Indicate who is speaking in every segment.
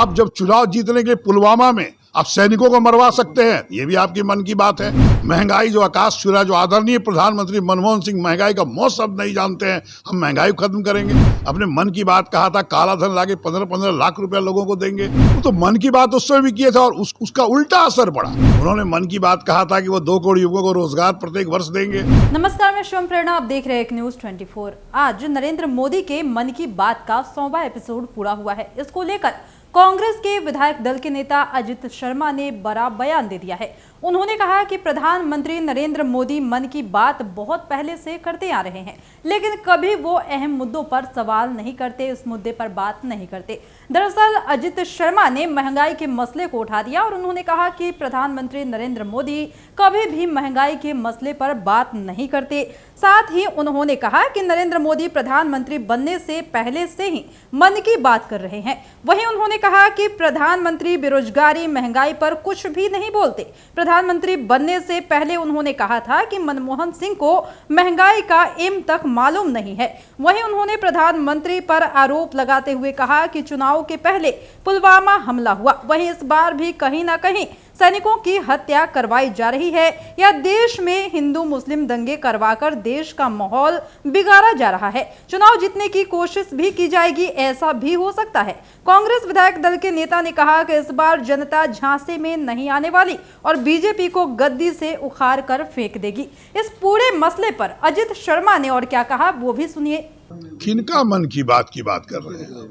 Speaker 1: आप जब चुनाव जीतने के लिए पुलवामा में आप सैनिकों को मरवा सकते हैं, ये भी आपकी मन की बात है। महंगाई जो आकाश छुरा, जो आदरणीय प्रधानमंत्री मनमोहन सिंह महंगाई का मौत शब्द नहीं जानते हैं, हम महंगाई खत्म करेंगे। अपने मन की बात कहा था, काला धन लाके 15-15 लाख रुपया लोगों को देंगे। वो तो मन की बात उस समय भी किए थे और उसका उल्टा असर पड़ा। उन्होंने मन की बात कहा था कि वो 2 करोड़ युवकों को रोजगार प्रत्येक वर्ष देंगे।
Speaker 2: नमस्कार, मैं शिवम प्रेरणा, आप देख रहे हैं न्यूज़ 24। आज नरेंद्र मोदी के मन की बात का 100वां एपिसोड पूरा हुआ है। इसको लेकर कांग्रेस के विधायक दल के नेता अजित शर्मा ने बड़ा बयान दे दिया है। उन्होंने कहा कि प्रधानमंत्री नरेंद्र मोदी मन की बात बहुत पहले से करते आ रहे हैं, लेकिन कभी वो अहम मुद्दों पर सवाल नहीं करते, इस मुद्दे पर बात नहीं करते। दरअसल अजित शर्मा ने महंगाई के मसले को उठा दिया और उन्होंने कहा कि प्रधानमंत्री नरेंद्र मोदी कभी भी महंगाई के मसले पर बात नहीं करते। साथ ही उन्होंने कहा कि नरेंद्र मोदी प्रधानमंत्री बनने से पहले से ही मन की बात कर रहे हैं। वहीं उन्होंने कहा कि प्रधानमंत्री बेरोजगारी, महंगाई पर कुछ भी नहीं बोलते। प्रधानमंत्री बनने से पहले उन्होंने कहा था कि मनमोहन सिंह को महंगाई का एम तक मालूम नहीं है। वहीं उन्होंने प्रधानमंत्री पर आरोप लगाते हुए कहा कि चुनाव के पहले पुलवामा हमला हुआ, वहीं इस बार भी कहीं ना कहीं सैनिकों की हत्या करवाई जा रही है या देश में हिंदू मुस्लिम दंगे करवाकर देश का माहौल बिगाड़ा जा रहा है। चुनाव जीतने की कोशिश भी की जाएगी, ऐसा भी हो सकता है। कांग्रेस विधायक दल के नेता ने कहा कि इस बार जनता झांसे में नहीं आने वाली और बीजेपी को गद्दी से उखाड़ कर फेंक देगी। इस पूरे मसले पर अजित शर्मा ने और क्या कहा वो भी सुनिए।
Speaker 1: किनका मन की बात कर रहे हैं?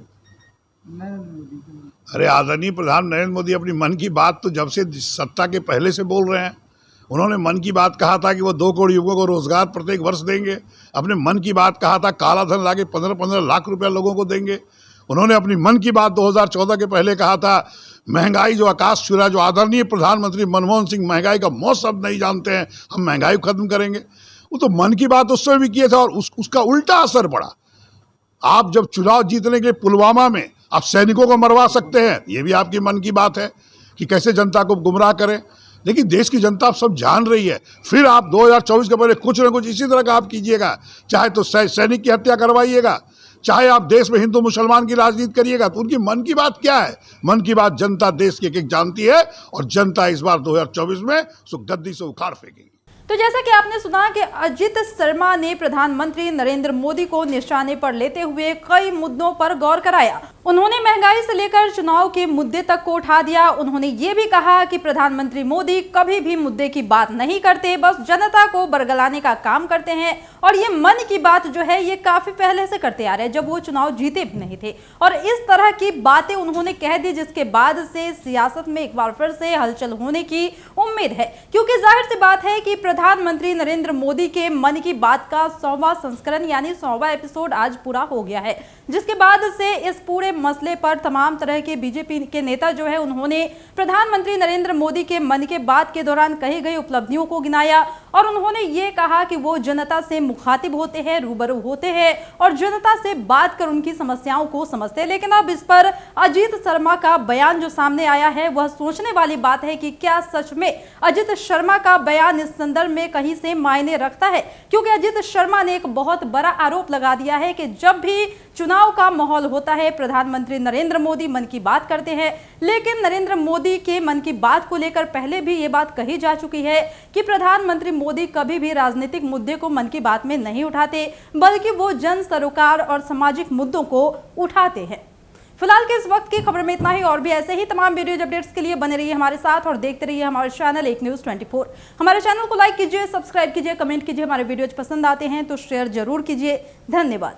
Speaker 1: अरे आदरणीय प्रधान नरेंद्र मोदी अपनी मन की बात तो जब से सत्ता के पहले से बोल रहे हैं। उन्होंने मन की बात कहा था कि वो 2 करोड़ युवकों को रोजगार प्रत्येक वर्ष देंगे। अपने मन की बात कहा था, काला धन लाके 15-15 लाख रुपया लोगों को देंगे। उन्होंने अपनी मन की बात 2014 के पहले कहा था, महंगाई जो आकाश छुरा, जो आदरणीय प्रधानमंत्री मनमोहन सिंह महंगाई का मौत शब्द नहीं जानते हैं, हम महंगाई खत्म करेंगे। वो तो मन की बात उस समय भी किए थे और उसका उल्टा असर पड़ा। आप जब चुनाव जीतने के लिए पुलवामा में आप सैनिकों को मरवा सकते हैं, ये भी आपकी मन की बात है कि कैसे जनता को गुमराह करें। लेकिन देश की जनता आप सब जान रही है। फिर आप 2024 के पहले कुछ न कुछ इसी तरह का आप कीजिएगा, चाहे तो सैनिक की हत्या करवाइएगा, चाहे आप देश में हिंदू मुसलमान की राजनीति करिएगा। तो उनकी मन की बात क्या है? मन की बात जनता देश की एक जानती है और जनता इस बार 2024 में उसको गद्दी से उखाड़ फेंकेगी।
Speaker 2: तो जैसा कि आपने सुना कि अजित शर्मा ने प्रधानमंत्री नरेंद्र मोदी को निशाने पर लेते हुए कई मुद्दों पर गौर कराया। उन्होंने महंगाई से लेकर चुनाव के मुद्दे तक को उठा दिया। उन्होंने ये भी कहा कि प्रधानमंत्री मोदी कभी भी मुद्दे की बात नहीं करते, बस जनता को बरगलाने का काम करते हैं और ये मन की बात जो है ये काफी पहले से करते आ रहे हैं, जब वो चुनाव जीते भी नहीं थे। और इस तरह की बातें उन्होंने कह दी जिसके बाद से सियासत में एक बार फिर से हलचल होने की उम्मीद है, क्योंकि जाहिर सी बात है कि प्रधानमंत्री नरेंद्र मोदी के मन की बात का 100वां संस्करण यानी 100वां एपिसोड आज पूरा हो गया है, जिसके बाद से इस पूरे मसले पर तमाम तरह के बीजेपी के नेता जो है उन्होंने प्रधानमंत्री नरेंद्र मोदी के मन के बात के दौरान कही गई उपलब्धियों को गिनाया और उन्होंने ये कहा कि वो जनता से मुखातिब होते हैं, रूबरू होते हैं और जनता से बात कर उनकी समस्याओं को समझते हैं। लेकिन अब इस पर अजित शर्मा का बयान जो सामने आया है वह सोचने वाली बात है कि क्या सच में अजित शर्मा का बयान इस संदर्भ में कहीं से मायने रखता है, क्योंकि अजित शर्मा ने एक बहुत बड़ा आरोप लगा दिया है कि जब भी चुनाव का माहौल होता है प्रधानमंत्री नरेंद्र मोदी मन की बात करते हैं, लेकिन नरेंद्र मोदी के मन की बात को लेकर पहले भी ये बात कही जा चुकी है कि प्रधानमंत्री मोदी कभी भी राजनीतिक मुद्दे को मन की बात में नहीं उठाते, बल्कि वो जन सरोकार और सामाजिक मुद्दों को उठाते हैं। फिलहाल के इस वक्त की खबर में इतना ही। और भी ऐसे ही तमाम वीडियो अपडेट्स के लिए बने रहिए हमारे साथ और देखते रहिए हमारे चैनल एक न्यूज़ 24। हमारे चैनल को लाइक कीजिए, सब्सक्राइब कीजिए, कमेंट कीजिए। हमारे वीडियोज पसंद आते हैं तो शेयर जरूर कीजिए। धन्यवाद।